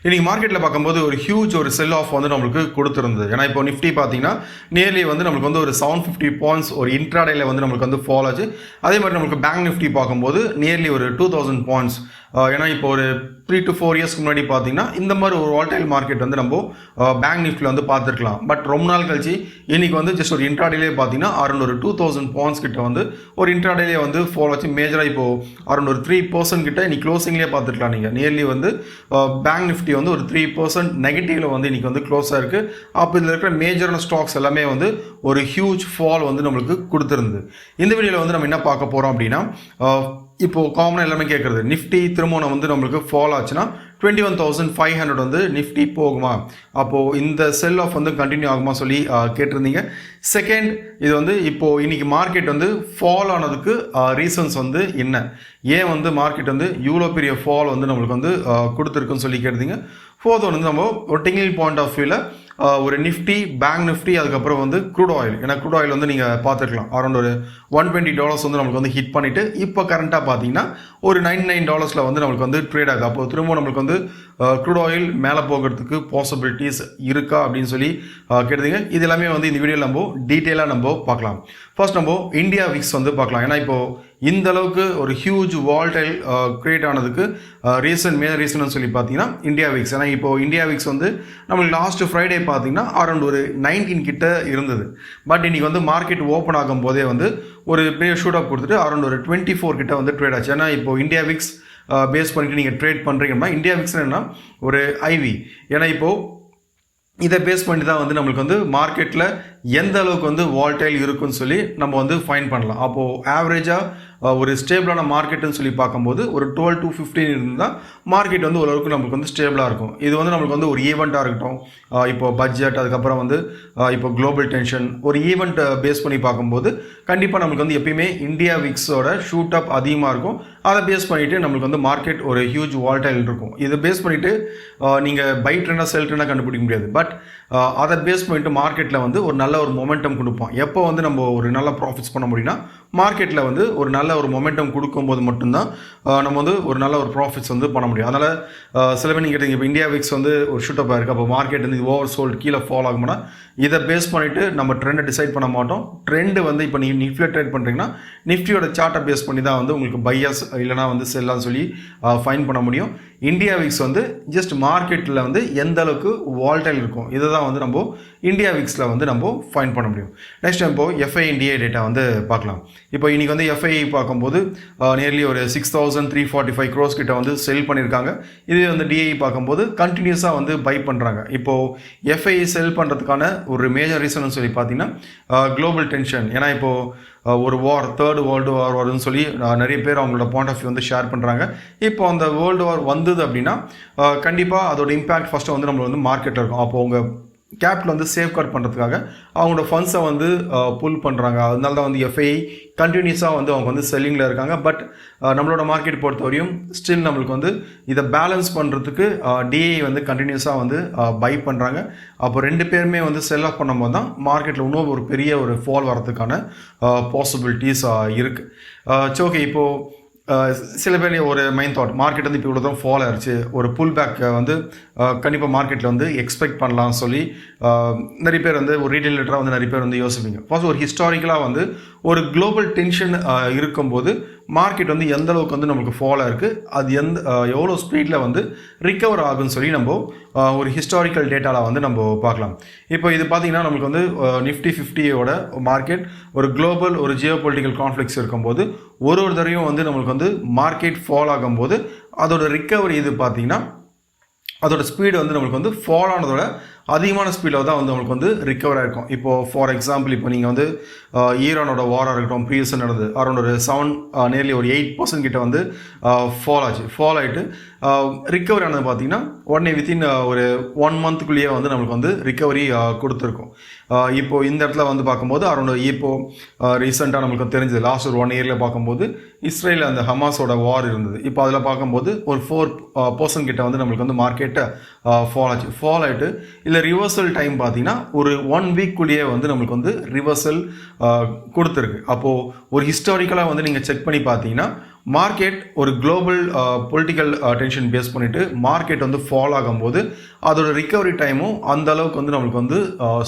இன்னைக்கு மார்க்கெட்டில் பார்க்கும்போது ஒரு ஹியூஜ் ஒரு செல் ஆஃப் வந்து நம்மளுக்கு கொடுத்துருந்தது. ஏன்னா இப்போ நிஃப்டி பார்த்தீங்கன்னா நியர்லி வந்து நம்மளுக்கு வந்து ஒரு 750 பாயிண்ட்ஸ் ஒரு இன்ட்ராடேல வந்து நம்மளுக்கு வந்து ஃபால் ஆச்சு. அதே மாதிரி நம்மளுக்கு பேங்க் நிஃப்டி பார்க்கும்போது நியர்லி ஒரு 2000 பாயிண்ட்ஸ். ஏன்னா இப்போ ஒரு 3 to 4 இயர்ஸ்க்கு முன்னாடி பார்த்தீங்கன்னா இந்த மாதிரி ஒரு வால்டைல் மார்க்கெட் வந்து நம்ம பேங்க் நிஃப்டியில் வந்து பார்த்துருக்கலாம். பட் ரொம்ப நாள் கழிச்சு இன்னைக்கு வந்து ஜஸ்ட் ஒரு இன்ட்ராடேலே பார்த்தீங்கன்னா அரௌண்ட் ஒரு 2000 பாயிண்ட்ஸ் கிட்ட வந்து ஒரு இன்ட்ராடேலே வந்து ஃபால் ஆச்சு. மேஜராக இப்போ அரௌண்ட் ஒரு 3% கிட்ட இன்னைக்கு க்ளோசிங்லேயே பார்த்துருக்கலாம். நீங்கள் நியர்லி வந்து பேங்க் நிஃப்டி வந்து ஒரு 3% நெகட்டிவ்ல வந்து இன்னைக்கு வந்து க்ளோஸ் ஆயிருக்கு. அப்போ இதில் இருக்கிற மேஜரான ஸ்டாக்ஸ் எல்லாமே வந்து ஒரு ஹியூஜ் ஃபால் வந்து நம்மளுக்கு கொடுத்துருந்தது. இந்த வீடியோவில் வந்து நம்ம என்ன பார்க்க போகிறோம் அப்படின்னா, இப்போ காமனாக எல்லாமே கேட்குறது நிஃப்டி திருமணம் வந்து நம்மளுக்கு ஃபால் ஆச்சுன்னா 21,500 வந்து நிஃப்டி போகுமா, அப்போது இந்த செல் ஆஃப் வந்து கண்டினியூ ஆகுமா சொல்லி கேட்டிருந்தீங்க. செகண்ட், இது வந்து இப்போது இன்னைக்கு மார்க்கெட் வந்து ஃபால் ஆனதுக்கு ரீசன்ஸ் வந்து என்ன, ஏன் வந்து மார்க்கெட் வந்து இவ்வளோ பெரிய ஃபால் வந்து நம்மளுக்கு வந்து கொடுத்துருக்குன்னு சொல்லி கேட்டிருந்தீங்க. ஃபோர்த் வந்து நம்ம ஒரு டெக்னிக்கல் பாயிண்ட் ஆஃப் வியூவில் ஒரு நிஃப்டி, பேங்க் நிஃப்டி, அதுக்கப்புறம் வந்து க்ரூட் ஆயில். ஏன்னா க்ரூட் ஆயில் வந்து நீங்கள் பார்த்துருக்கலாம் அரௌண்ட் ஒரு $120 வந்து நம்மளுக்கு வந்து ஹிட் பண்ணிவிட்டு இப்போ கரண்ட்டாக பார்த்தீங்கன்னா ஒரு $99 வந்து நம்மளுக்கு வந்து ட்ரேட் ஆகுது. அப்போ திரும்ப நம்மளுக்கு வந்து க்ரூட் ஆயில் மேலே போகிறதுக்கு பாசிபிலிட்டிஸ் இருக்கா அப்படின்னு சொல்லி கேட்டதுங்க. இது எல்லாமே வந்து இந்த வீடியோவில் நம்ம டீட்டெயிலாக நம்ம பார்க்கலாம். ஃபர்ஸ்ட் நம்ம இந்தியா விக்ஸ் வந்து பார்க்கலாம். ஏன்னா இப்போது இந்த அளவுக்கு ஒரு ஹியூஜ் வால்டைல் கிரியேட் ஆனதுக்கு மேஜர் ரீசன் சொல்லி பார்த்தீங்கன்னா இந்தியா விக்ஸ். ஏன்னா இப்போ இந்தியா விக்ஸ் வந்து நம்மளுக்கு லாஸ்ட் ஃப்ரைடே பார்த்தீங்கன்னா அரௌண்ட் ஒரு 19 கிட்ட இருந்தது. பட் இன்னைக்கு வந்து மார்க்கெட் ஓப்பன் ஆகும் போதே வந்து ஒரு பெரிய ஷூட் அப் கொடுத்துட்டு அரௌண்ட் ஒரு 24 கிட்ட வந்து ட்ரேட் ஆச்சு. ஏன்னா இப்போ இந்தியா விக்ஸ் பேஸ் பண்ணிட்டு நீங்கள் ட்ரேட் பண்ணுறீங்கன்னா இந்தியா விக்ஸ் என்ன ஒரு ஐவி. ஏன்னா இப்போது இதை பேஸ் பண்ணி தான் வந்து நம்மளுக்கு வந்து மார்க்கெட்டில் எந்த அளவுக்கு வந்து வால்டைல் இருக்குன்னு சொல்லி நம்ம வந்து ஃபைன் பண்ணலாம். அப்போது ஆவரேஜாக ஒரு ஸ்டேபிளான மார்க்கெட்டுன்னு சொல்லி பார்க்கும்போது ஒரு 12 to 15 இருந்தால் மார்க்கெட் வந்து ஓரளவுக்கு நம்மளுக்கு வந்து ஸ்டேபிளாக இருக்கும். இது வந்து நம்மளுக்கு வந்து ஒரு ஈவெண்ட்டாக இருக்கட்டும், இப்போ பட்ஜெட், அதுக்கப்புறம் வந்து இப்போ குளோபல் டென்ஷன், ஒரு ஈவெண்ட் பேஸ் பண்ணி பார்க்கும்போது கண்டிப்பாக நம்மளுக்கு வந்து எப்பயுமே இந்தியா விக்ஸோட ஷூட் அப் அதிகமாக இருக்கும். அதை பேஸ் பண்ணிவிட்டு நம்மளுக்கு வந்து மார்க்கெட் ஒரு ஹியூஜ் வால்டைல் இருக்கும். இதை பேஸ் பண்ணிவிட்டு நீங்கள் பை ட்ரெண்டாக செல் ட்ரெண்டாக கண்டுபிடிக்க முடியாது. பட் அதை பேஸ் பண்ணிட்டு மார்க்கெட்டில் வந்து ஒரு நல்ல ஒரு மொமெண்டம் கொடுப்போம். எப்போ வந்து நம்ம ஒரு நல்ல ப்ராஃபிட்ஸ் பண்ண முடியும்னா மார்க்கெட்டில் வந்து ஒரு நல்ல ஒரு மொமெண்டம் கொடுக்கும்போது மட்டும்தான் நம்ம வந்து ஒரு நல்ல ஒரு ப்ராஃபிட்ஸ் வந்து பண்ண முடியும். அதனால் சில பேர் நீங்கள் கேட்டீங்க, இப்போ இந்தியா விக்ஸ் வந்து ஒரு ஷூட்டப்பாக இருக்குது, அப்போ மார்க்கெட் வந்து ஓவர் சோல்டு கீழே ஃபால் ஆகும்னா இதை பேஸ் பண்ணிவிட்டு நம்ம ட்ரெண்டை டிசைட் பண்ண மாட்டோம். ட்ரெண்டு வந்து இப்போ நீங்கள் நிஃப்டியில் ட்ரேட் பண்ணுறீங்கன்னா நிஃப்டியோட சார்ட்டை பேஸ் பண்ணி தான் வந்து உங்களுக்கு பையர்ஸ் இல்லைனா வந்து செல்லான்னு சொல்லி ஃபைன் பண்ண முடியும். இந்தியா விக்ஸ் வந்து ஜஸ்ட் மார்க்கெட்டில் வந்து எந்த அளவுக்கு வால்டைல் இருக்கும் இதை தான் வந்து நம்ம இந்தியா விக்ஸில் வந்து நம்ம ஃபைன் பண்ண முடியும். நெக்ஸ்ட் இப்போ FINDA டேட்டா வந்து பார்க்கலாம். இப்போ இன்றைக்கி வந்து FII பார்க்கும்போது நியர்லி ஒரு 6,345 crores கிட்ட வந்து செல் பண்ணியிருக்காங்க. இதே வந்து DI பார்க்கும்போது கண்டினியூஸாக வந்து பை பண்ணுறாங்க. இப்போது FII செல் பண்ணுறதுக்கான ஒரு மேஜர் ரீசன் சொல்லி பார்த்தீங்கன்னா குளோபல் டென்ஷன். ஏன்னா இப்போது ஒரு தேர்ட் வேர்ல்டு வார் வருதுன்னு சொல்லி நிறைய பேர் அவங்களோட பாயிண்ட் ஆஃப் வியூ வந்து ஷேர் பண்ணுறாங்க. இப்போ அந்த வேர்ல்டு வார் வந்தது அப்படின்னா கண்டிப்பாக அதோட இம்பேக்ட் ஃபஸ்ட்டு வந்து நம்மளை வந்து மார்க்கெட்டில் இருக்கும். அப்போ அவங்க கேபிட்டல் வந்து சேஃப்கார்ட் பண்ணுறதுக்காக அவங்களோட ஃபண்ட்ஸை வந்து புல் பண்ணுறாங்க. அதனால தான் வந்து FII கண்டினியூஸாக வந்து அவங்க வந்து செல்லிங்கில் இருக்காங்க. பட் நம்மளோட மார்க்கெட் பொறுத்தவரையும் ஸ்டில் நம்மளுக்கு வந்து இதை பேலன்ஸ் பண்ணுறதுக்கு DI வந்து கண்டினியூஸாக வந்து பை பண்ணுறாங்க. அப்போ ரெண்டு பேருமே வந்து செல் ஆஃப் பண்ணும்போது தான் மார்க்கெட்டில் இன்னும் ஒரு பெரிய ஒரு ஃபால் வரதுக்கான பாசிபிலிட்டிஸ் இருக்குது. ஸோ ஓகே, இப்போது சில பேர் ஒரு மைண்ட் தாட், மார்க்கெட் வந்து இப்போ இவ்வளோ தான் ஃபால் ஆயிடுச்சு, ஒரு புல் பேக் வந்து கண்டிப்பாக மார்க்கெட்டில் வந்து எக்ஸ்பெக்ட் பண்ணலாம் சொல்லி நிறைய பேர் வந்து ஒரு ரீட்டைல் லிட்டராக வந்து நிறைய பேர் வந்து யோசிப்பீங்க. ஃபர்ஸ்ட் ஒரு ஹிஸ்டாரிக்கலாக வந்து ஒரு குளோபல் டென்ஷன் இருக்கும்போது மார்க்கெட் வந்து எந்த அளவுக்கு வந்து நம்மளுக்கு ஃபால் ஆயிருக்கு, அது எவ்வளோ ஸ்பீடில் வந்து ரிக்கவர் ஆகுன்னு சொல்லி நம்ம ஒரு ஹிஸ்டாரிக்கல் டேட்டாவில் வந்து நம்ம பார்க்கலாம். இப்போ இது பார்த்திங்கன்னா நம்மளுக்கு வந்து நிஃப்டி 50யோட மார்க்கெட் ஒரு குளோபல் ஒரு ஜியோ பொலிட்டிக்கல் கான்ஃப்ளிக்ஸ் இருக்கும்போது ஒரு தடவையும் வந்து நம்மளுக்கு வந்து மார்க்கெட் ஃபால் ஆகும்போது அதோட ரிக்கவரி இது பார்த்திங்கன்னா அதோட ஸ்பீடு வந்து நம்மளுக்கு வந்து ஃபால் ஆனதோட அதிகமான ஸ்பீடில் தான் வந்து நம்மளுக்கு வந்து ரிக்கவர் ஆகிருக்கும். இப்போது ஃபார் எக்ஸாம்பிள் இப்போ நீங்கள் வந்து ஈரானோட வாராக இருக்கட்டும், ப்ரீவியஸாக நடந்தது அரௌண்ட் ஒரு 7 ஒரு 8% கிட்ட வந்து ஃபால் ஆகிட்டு ரிக்கவரி ஆனது பார்த்தீங்கன்னா உடனே வித்தின் ஒரு 1 monthக்குள்ளேயே வந்து நம்மளுக்கு வந்து ரிக்கவரி கொடுத்துருக்கும். இப்போது இந்த இடத்துல வந்து பார்க்கும்போது அரௌண்ட் இப்போது ரீசெண்டாக நம்மளுக்கு தெரிஞ்சது லாஸ்ட் ஒரு 1 yearல பார்க்கும்போது இஸ்ரேல் அந்த ஹமாஸோட வார் இருந்தது. இப்போ அதில் பார்க்கும்போது ஒரு 4% கிட்ட வந்து நம்மளுக்கு வந்து மார்க்கெட்டை ஃபால் ஆகிட்டு இல்லை ரிவர்சல் டைம் பார்த்தீங்கன்னா ஒரு 1 weekக்குள்ளேயே வந்து நம்மளுக்கு வந்து ரிவர்சல் கொடுத்துருக்கு. அப்போது ஒரு ஹிஸ்டாரிக்கலாக வந்து நீங்கள் செக் பண்ணி பார்த்தீங்கன்னா மார்க்கெட் ஒரு குளோபல் பொலிட்டிக்கல் டென்ஷன் பேஸ் பண்ணிவிட்டு மார்க்கெட் வந்து ஃபால் ஆகும்போது அதோட ரிகவரி டைமும் அந்த அளவுக்கு வந்து நம்மளுக்கு வந்து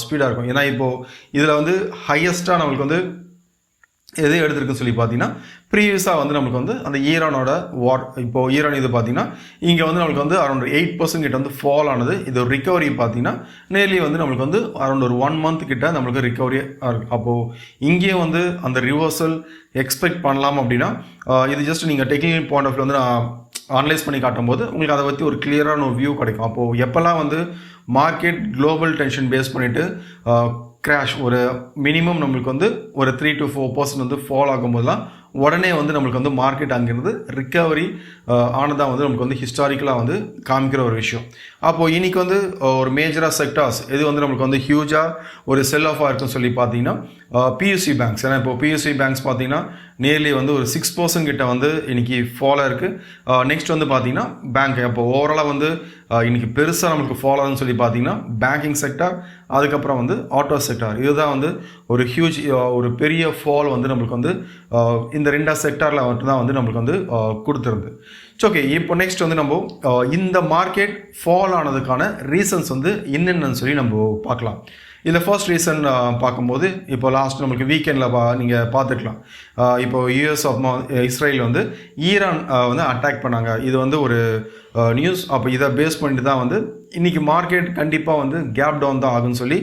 ஸ்பீடாக இருக்கும். ஏன்னா இப்போது இதில் வந்து ஹையஸ்ட்டாக நம்மளுக்கு வந்து எது எடுத்துருக்குன்னு சொல்லி பார்த்தீங்கன்னா ப்ரீவியஸாக வந்து நம்மளுக்கு வந்து அந்த ஈரானோட வார், இப்போது ஈரான் இது பார்த்தீங்கன்னா இங்கே வந்து நம்மளுக்கு வந்து அரௌண்ட் 8% கிட்ட வந்து ஃபால் ஆனது. இது ஒரு ரிகவரி பார்த்தீங்கன்னா நேர்லி வந்து நம்மளுக்கு வந்து அரௌண்ட் ஒரு 1 month கிட்ட நம்மளுக்கு ரிகவரி இருக்குது. அப்போது இங்கேயும் வந்து அந்த ரிவர்சல் எக்ஸ்பெக்ட் பண்ணலாம் அப்படின்னா இது ஜஸ்ட் நீங்கள் டெக்னிக்கல் பாயிண்ட் ஆஃப் வியூ வந்து நான் அனலைஸ் பண்ணி காட்டும்போது உங்களுக்கு அதை பற்றி ஒரு கிளியரான ஒரு வியூ கிடைக்கும். அப்போது எப்போல்லாம் வந்து மார்க்கெட் குளோபல் டென்ஷன் பேஸ் பண்ணிவிட்டு கிராஷ் ஒரு மினிமம் நம்மளுக்கு வந்து ஒரு 3 to 4% வந்து ஃபால் ஆகும்போதுலாம் உடனே வந்து நம்மளுக்கு வந்து மார்க்கெட் அங்கேருந்து ரிக்கவரி ஆனதாக வந்து நமக்கு வந்து ஹிஸ்டாரிக்கலாக வந்து காமிக்கிற ஒரு விஷயம். அப்போது இன்றைக்கி வந்து ஒரு மேஜராக செக்டார்ஸ் எது வந்து நம்மளுக்கு வந்து ஹியூஜாக ஒரு செல் ஆஃபாக இருக்குன்னு சொல்லி பார்த்தீங்கன்னா பியூசி பேங்க்ஸ். ஏன்னா இப்போ பியூசி பேங்க்ஸ் பார்த்தீங்கன்னா நேர்லி வந்து ஒரு 6% கிட்ட வந்து இன்றைக்கி ஃபாலாக இருக்குது. நெக்ஸ்ட் வந்து பார்த்தீங்கன்னா பேங்க். அப்போ ஓவராலாக வந்து இன்றைக்கி பெருசாக நம்மளுக்கு ஃபாலோ ஆகுதுன்னு சொல்லி பார்த்தீங்கன்னா பேங்கிங் செக்டார், அதுக்கப்புறம் வந்து ஆட்டோ செக்டார். இதுதான் வந்து ஒரு ஹியூஜ் ஒரு பெரிய ஃபால் வந்து நம்மளுக்கு வந்து இந்த 2 செக்டாரில் மட்டும் தான் வந்து நம்மளுக்கு வந்து கொடுத்துருந்து. ஓகே, இப்போ நெக்ஸ்ட் வந்து நம்ம இந்த மார்க்கெட் ஃபால் ஆனதுக்கான ரீசன்ஸ் வந்து என்னென்னு சொல்லி நம்ம பார்க்கலாம். இதில் ஃபர்ஸ்ட் ரீசன் பார்க்கும்போது இப்போ லாஸ்ட் நம்மளுக்கு வீக்கெண்டில் நீங்கள் பார்த்துக்கலாம். இப்போ யூஎஸ் ஆஃப் இஸ்ரேல் வந்து ஈரான் வந்து அட்டாக் பண்ணாங்க. இது வந்து ஒரு நியூஸ். அப்போ இதை பேஸ் பண்ணிட்டு தான் வந்து இன்றைக்கி மார்க்கெட் கண்டிப்பாக வந்து கேப் டவுன் தான் ஆகுன்னு சொல்லி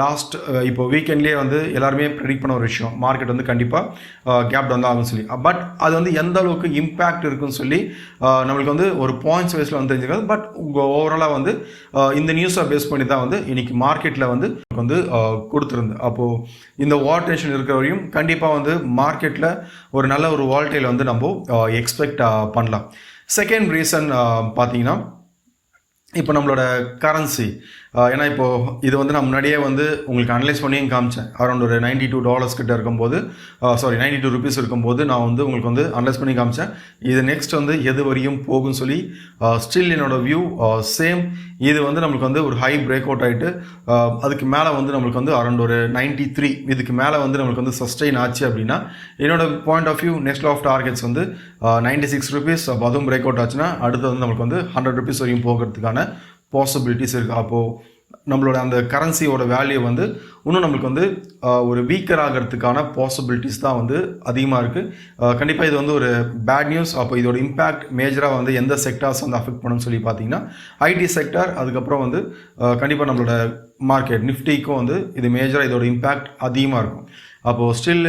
லாஸ்ட் இப்போ வீக்கெண்ட்லேயே வந்து எல்லாருமே ப்ரெடிக்ட் பண்ண ஒரு விஷயம், மார்க்கெட் வந்து கண்டிப்பாக கேப் டவுன் தான் ஆகுன்னு சொல்லி. பட் அது வந்து எந்த அளவுக்கு இம்பேக்ட் இருக்குன்னு சொல்லி நம்மளுக்கு வந்து ஒரு பாயிண்ட்ஸ் வைஸில் வந்து தெரிஞ்சுக்காது. பட் ஓவராலாக வந்து இந்த நியூஸை பேஸ் பண்ணி தான் வந்து இன்றைக்கி மார்க்கெட்டில் வந்து கொடுத்துருந்து. அப்போது இந்த வார் டென்ஷன் இருக்கிற வரையும் கண்டிப்பாக வந்து மார்க்கெட்டில் ஒரு நல்ல ஒரு வால்டைல் வந்து நம்ம எக்ஸ்பெக்ட் பண்ணலாம். செகண்ட் ரீசன் பார்த்தீங்கன்னா இப்போ நம்மளோட கரன்சி. ஏன்னா இப்போது இது வந்து நான் முன்னாடியே வந்து உங்களுக்கு அனலைஸ் பண்ணியும் காமிச்சேன். அரௌண்ட் ஒரு $92 கிட்ட இருக்கும்போது ₹92 இருக்கும்போது நான் வந்து உங்களுக்கு வந்து அனலைஸ் பண்ணி காமிச்சேன். இது நெக்ஸ்ட் வந்து எது வரையும் போகும்னு சொல்லி ஸ்டில் என்னோட வியூ சேம். இது வந்து நம்மளுக்கு வந்து ஒரு ஹை பிரேக் அவுட் ஆகிட்டு அதுக்கு மேலே வந்து நம்மளுக்கு வந்து அரௌண்ட் ஒரு 93 இதுக்கு மேலே வந்து நம்மளுக்கு வந்து சஸ்டெயின் ஆச்சு அப்படின்னா என்னோட point of view next of targets வந்து $96. அப்போ அதுவும் பிரேக் அவுட் ஆச்சுன்னா அடுத்து வந்து நம்மளுக்கு வந்து $100 வரையும் போகிறதுக்கான பாசிபிலிட்டிஸ் இருக்குது. அப்போது நம்மளோட அந்த கரன்சியோட வேல்யூ வந்து இன்னும் நம்மளுக்கு வந்து ஒரு வீக்கர் ஆகிறதுக்கான பாசிபிலிட்டிஸ் தான் வந்து அதிகமாக இருக்குது. கண்டிப்பாக இது வந்து ஒரு பேட் நியூஸ். அப்போ இதோட இம்பேக்ட் மேஜராக வந்து எந்த செக்டார்ஸ் வந்து அஃபெக்ட் பண்ணுன்னு சொல்லி பார்த்தீங்கன்னா ஐடி செக்டார், அதுக்கப்புறம் வந்து கண்டிப்பாக நம்மளோட மார்க்கெட் நிஃப்டிக்கும் வந்து இது மேஜராக இதோட இம்பேக்ட் அதிகமாக இருக்கும். அப்போது ஸ்டில்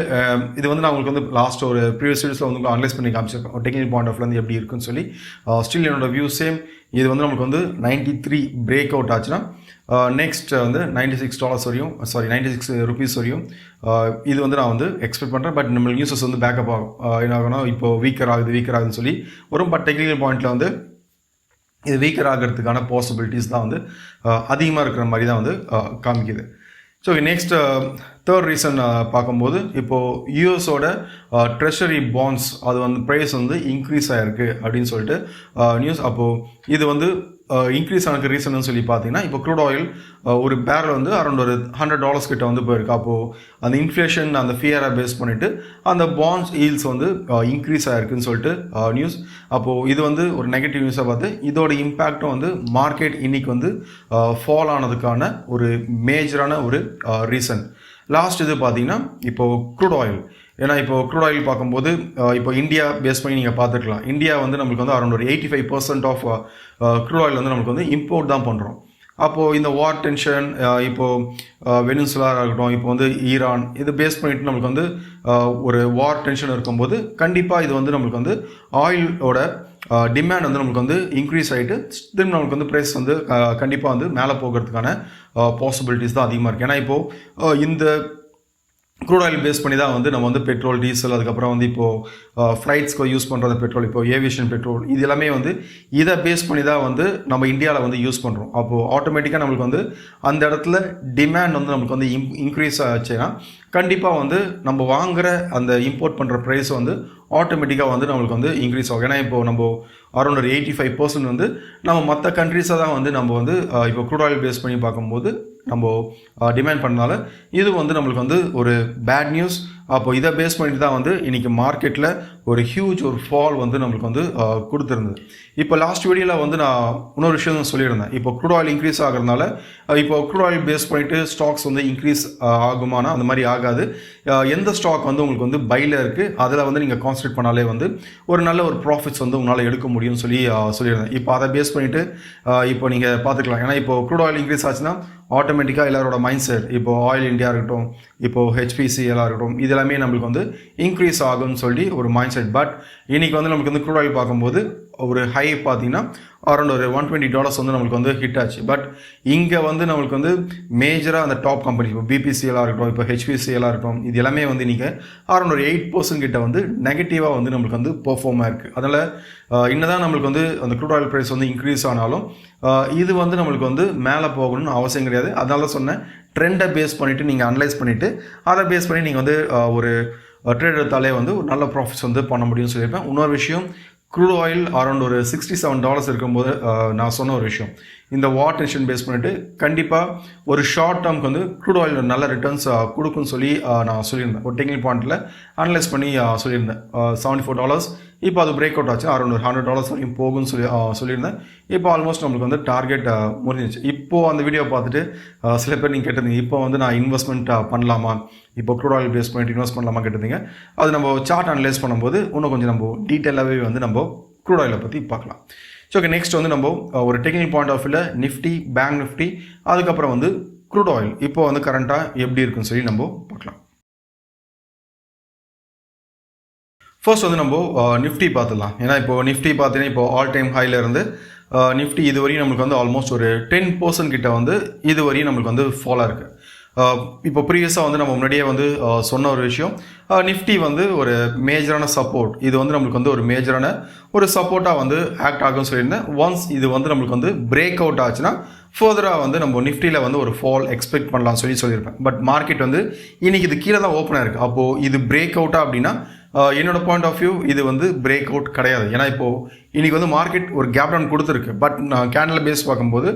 இது வந்து நான் உங்களுக்கு வந்து லாஸ்ட் ஒரு ப்ரீவியஸ் வீடியோஸில் வந்து அனலைஸ் பண்ணி காமிச்சிருக்கேன் ஒரு டெக்னிக்கல் பாயிண்ட் ஆஃப் வந்து எப்படி இருக்குன்னு சொல்லி. ஸ்டில் என்னோட வியூ சேம். இது வந்து நமக்கு வந்து 93 பிரேக் அவுட் ஆச்சுன்னா நெக்ஸ்ட் வந்து $96 வரையும் ₹96 வரையும் இது வந்து நான் வந்து எக்ஸ்பெக்ட் பண்ணுறேன். பட் நம்ம நியூஸஸ் வந்து பேக்கப் ஆகும். என்ன ஆகுனா இப்போ வீக்கர் ஆகுதுன்னு சொல்லி வரும். பட் டெக்னிக்கல் பாயிண்டில் வந்து இது வீக்கர் ஆகிறதுக்கான பாசிபிலிட்டிஸ் தான் வந்து அதிகமாக இருக்கிற மாதிரி தான் வந்து காமிக்குது. ஸோ நெக்ஸ்ட் தேர்ட் ரீசன் பார்க்கும்போது இப்போது யூஎஸோட ட்ரெஷரி பாண்ட்ஸ் அது வந்து ப்ரைஸ் வந்து இன்க்ரீஸ் ஆகிருக்கு அப்படின்னு சொல்லிட்டு நியூஸ். அப்போது இது வந்து இன்க்ரீஸ் ஆனதுக்கு ரீசன்னு சொல்லி பார்த்தீங்கன்னா இப்போ க்ரூட் ஆயில் ஒரு பேரல் வந்து அரௌண்ட் ஒரு $100 கிட்ட வந்து போயிருக்கு. அப்போது அந்த இன்ஃப்ளேஷன் அந்த ஃபியரை பேஸ் பண்ணிவிட்டு அந்த பாண்ட்ஸ் ஈல்ஸ் வந்து இன்க்ரீஸ் ஆகிருக்குன்னு சொல்லிட்டு நியூஸ். அப்போது இது வந்து ஒரு நெகட்டிவ் நியூஸாக பார்த்து இதோட இம்பேக்டும் வந்து மார்க்கெட் இன்னைக்கு வந்து ஃபால் ஆனதுக்கான ஒரு மேஜரான ஒரு ரீசன். லாஸ்ட் இது பார்த்தீங்கன்னா இப்போது க்ரூட் ஆயில். ஏன்னா இப்போ க்ரூட் ஆயில் பார்க்கும்போது இப்போ இந்தியா பேஸ் பண்ணி நீங்கள் பார்த்துக்கலாம். இந்தியா வந்து நம்மளுக்கு வந்து அரௌண்ட் ஒரு 85% ஆஃப் க்ரூட் ஆயில் வந்து நம்மளுக்கு வந்து இம்போர்ட் தான் பண்ணுறோம். அப்போது இந்த வார் டென்ஷன் இப்போது வெனிசுலாவாக இருக்கட்டும், இப்போ வந்து ஈரான் இது பேஸ் பண்ணிவிட்டு நம்மளுக்கு வந்து ஒரு வார் டென்ஷன் இருக்கும்போது கண்டிப்பாக இது வந்து நம்மளுக்கு வந்து ஆயிலோட டிமாண்ட் வந்து நம்மளுக்கு வந்து இன்க்ரீஸ் ஆகிட்டு திரும்ப நம்மளுக்கு வந்து ப்ரைஸ் வந்து கண்டிப்பாக வந்து மேலே போகிறதுக்கான பாசிபிலிட்டிஸ் தான் அதிகமாக இருக்குது. ஏன்னா இப்போது இந்த க்ரூட் ஆயில் பேஸ் பண்ணி தான் வந்து நம்ம வந்து பெட்ரோல், டீசல், அதுக்கப்புறம் வந்து இப்போது ஃப்ளைட்ஸ்க்கு யூஸ் பண்ணுறது பெட்ரோல், இப்போ ஏவியேஷன் பெட்ரோல், இது எல்லாமே வந்து இதை பேஸ் பண்ணி தான் வந்து நம்ம இந்தியாவில் வந்து யூஸ் பண்ணுறோம். அப்போது ஆட்டோமேட்டிக்காக நம்மளுக்கு வந்து அந்த இடத்துல டிமாண்ட் வந்து நம்மளுக்கு வந்து இன்க்ரீஸ் ஆச்சுன்னா கண்டிப்பாக வந்து நம்ம வாங்குகிற அந்த இம்போர்ட் பண்ணுற ப்ரைஸ் வந்து ஆட்டோமேட்டிக்காக வந்து நம்மளுக்கு வந்து இன்க்ரீஸ் ஆகும். ஏன்னா இப்போது நம்ம அரௌண்ட் ஒரு 85% வந்து நம்ம மற்ற கண்ட்ரீஸை தான் வந்து நம்ம வந்து இப்போ க்ரூட் ஆயில் பேஸ் பண்ணி பார்க்கும்போது நம்ம டிமாண்ட் பண்ணனால இது வந்து நம்மளுக்கு வந்து ஒரு பேட் நியூஸ். அப்போ இதை பேஸ் பண்ணிட்டு தான் வந்து இன்றைக்கி மார்க்கெட்டில் ஒரு ஹியூஜ் ஒரு ஃபால் வந்து நம்மளுக்கு வந்து கொடுத்துருந்தது. இப்போ லாஸ்ட் வீடியோவில் வந்து நான் இன்னொரு விஷயம் சொல்லியிருந்தேன். இப்போ க்ரூட் ஆயில் இன்க்ரீஸ் ஆகிறதுனால இப்போ க்ரூட் ஆயில் பேஸ் பண்ணிட்டு ஸ்டாக்ஸ் வந்து இன்க்ரீஸ் ஆகுமானா அந்த மாதிரி ஆகாது. எந்த ஸ்டாக் வந்து உங்களுக்கு வந்து பையில் இருக்குது அதில் வந்து நீங்கள் கான்சன்ட்ரேட் பண்ணாலே வந்து ஒரு நல்ல ஒரு ப்ராஃபிட்ஸ் வந்து உங்களால் எடுக்க முடியும்னு சொல்லியிருந்தேன். இப்போ அதை பேஸ் பண்ணிவிட்டு இப்போ நீங்கள் பார்த்துக்கலாம். ஏன்னா இப்போ க்ரூட் ஆயில் இன்க்ரீஸ் ஆச்சுன்னா ஆட்டோமேட்டிக்காக எல்லாரோட மைண்ட் செட் இப்போ ஆயில் இந்தியா இருக்கட்டும், இப்போது HPCL இருக்கட்டும், இது எல்லாமே நம்மளுக்கு வந்து இன்க்ரீஸ் ஆகும்னு சொல்லி ஒரு மைண்ட் செட். பட் இன்றைக்கி வந்து நம்மளுக்கு வந்து க்ரூட் ஆயில் பார்க்கும்போது ஒரு ஹை பார்த்தீங்கன்னா அரௌண்ட் ஒரு $120 வந்து நம்மளுக்கு வந்து ஹிட் ஆச்சு. பட் இங்கே வந்து நம்மளுக்கு வந்து மேஜராக அந்த டாப் கம்பெனி இப்போ BPCL இருக்கட்டும், இப்போ HPCL இருக்கட்டும், இது எல்லாமே வந்து இன்றைக்கி அரௌண்ட் ஒரு 8% கிட்ட வந்து நெகட்டிவாக வந்து நம்மளுக்கு வந்து பெர்ஃபார்ம் ஆயிருக்கு. அதனால் இன்னதான் நம்மளுக்கு வந்து அந்த க்ரூட் ஆயில் ப்ரைஸ் வந்து இன்க்ரீஸ் ஆனாலும் இது வந்து நம்மளுக்கு வந்து மேலே போகணும்னு அவசியம் கிடையாது. அதனால சொன்னேன், ட்ரெண்டை பேஸ் பண்ணிவிட்டு நீங்கள் அனலைஸ் பண்ணிவிட்டு அதை பேஸ் பண்ணி நீங்கள் வந்து ஒரு ட்ரேட் எடுத்தாலே வந்து ஒரு நல்ல ப்ராஃபிட்ஸ் வந்து பண்ண முடியும்னு சொல்லியிருப்பேன். இன்னொரு விஷயம், க்ரூட் ஆயில் அரௌண்ட் ஒரு $67 இருக்கும்போது நான் சொன்ன ஒரு விஷயம், இந்த வாட் டென்ஷன் பேஸ் பண்ணிவிட்டு கண்டிப்பாக ஒரு ஷார்ட் டேர்முக்கு வந்து க்ரூட் ஆயில் நல்ல ரிட்டர்ன்ஸ் கொடுக்குன்னு சொல்லி நான் சொல்லியிருந்தேன். ஒரு டெக்னிக்கல் பாயிண்டில் அனலைஸ் பண்ணி சொல்லியிருந்தேன். $74 இப்போ அது பிரேக் அவுட் ஆச்சு, அரௌண்ட் ஒரு $100 வரைக்கும் போகும்னு சொல்லியிருந்தேன். இப்போ ஆல்மோஸ்ட் நம்மளுக்கு வந்து டார்கெட் முடிஞ்சிச்சு. இப்போது அந்த வீடியோ பார்த்துட்டு சில பேர் நீங்கள் கேட்டிருந்தீங்க, இப்போ வந்து நான் இன்வெஸ்ட்மெண்ட் பண்ணலாமா, இப்போ க்ரூட் ஆயில் பேஸ் பண்ணிட்டு இன்வெஸ்ட் பண்ணலாமா கேட்டிருந்தீங்க. அது நம்ம சார்ட் அனலைஸ் பண்ணும்போது இன்னும் கொஞ்சம் நம்ம டீட்டெயிலாகவே வந்து நம்ம க்ரூட் ஆயிலை பற்றி பார்க்கலாம். ஸோ ஓகே, நெக்ஸ்ட் வந்து நம்ம ஒரு டெக்னிக்கல் பாயிண்ட் ஆஃப் வியூவில் நிஃப்டி, பேங்க் நிஃப்டி, அதுக்கப்புறம் வந்து க்ரூட் ஆயில் இப்போ வந்து கரண்ட்டாக எப்படி இருக்குன்னு சொல்லி நம்ம பார்க்கலாம். ஃபர்ஸ்ட் வந்து நம்ம நிஃப்டி பார்த்துடலாம். ஏன்னா இப்போ நிஃப்டி பார்த்தீங்கன்னா இப்போ ஆல் டைம் ஹையில் இருந்து நிஃப்டி இது வரையும் நம்மளுக்கு வந்து ஆல்மோஸ்ட் ஒரு 10% கிட்ட வந்து இது வரையும் நம்மளுக்கு வந்து ஃபாலாக இருக்குது. இப்போ ப்ரீவியஸாக வந்து நம்ம முன்னாடியே வந்து சொன்ன ஒரு விஷயம், நிஃப்டி வந்து ஒரு மேஜரான சப்போர்ட், இது வந்து நம்மளுக்கு வந்து ஒரு மேஜரான ஒரு சப்போர்ட்டாக வந்து ஆக்ட் ஆகும்னு சொல்லியிருந்தேன். ஒன்ஸ் இது வந்து நம்மளுக்கு வந்து பிரேக் அவுட் ஆச்சுன்னா ஃபர்தராக வந்து நம்ம நிஃப்டியில் வந்து ஒரு ஃபால் எக்ஸ்பெக்ட் பண்ணலாம்னு சொல்லியிருப்பேன். பட் மார்க்கெட் வந்து இன்றைக்கி இது கீழே தான் ஓப்பனாக இருக்குது. அப்போது இது பிரேக் அவுட்டா அப்படின்னா என்னோட பாயிண்ட் ஆஃப் வியூ இது வந்து பிரேக் அவுட் கிடையாது. ஏன்னா இப்போது இன்றைக்கி வந்து மார்க்கெட் ஒரு கேப் டவுன் கொடுத்துருக்கு. பட் கேண்டில் பேஸ் பார்க்கும்போது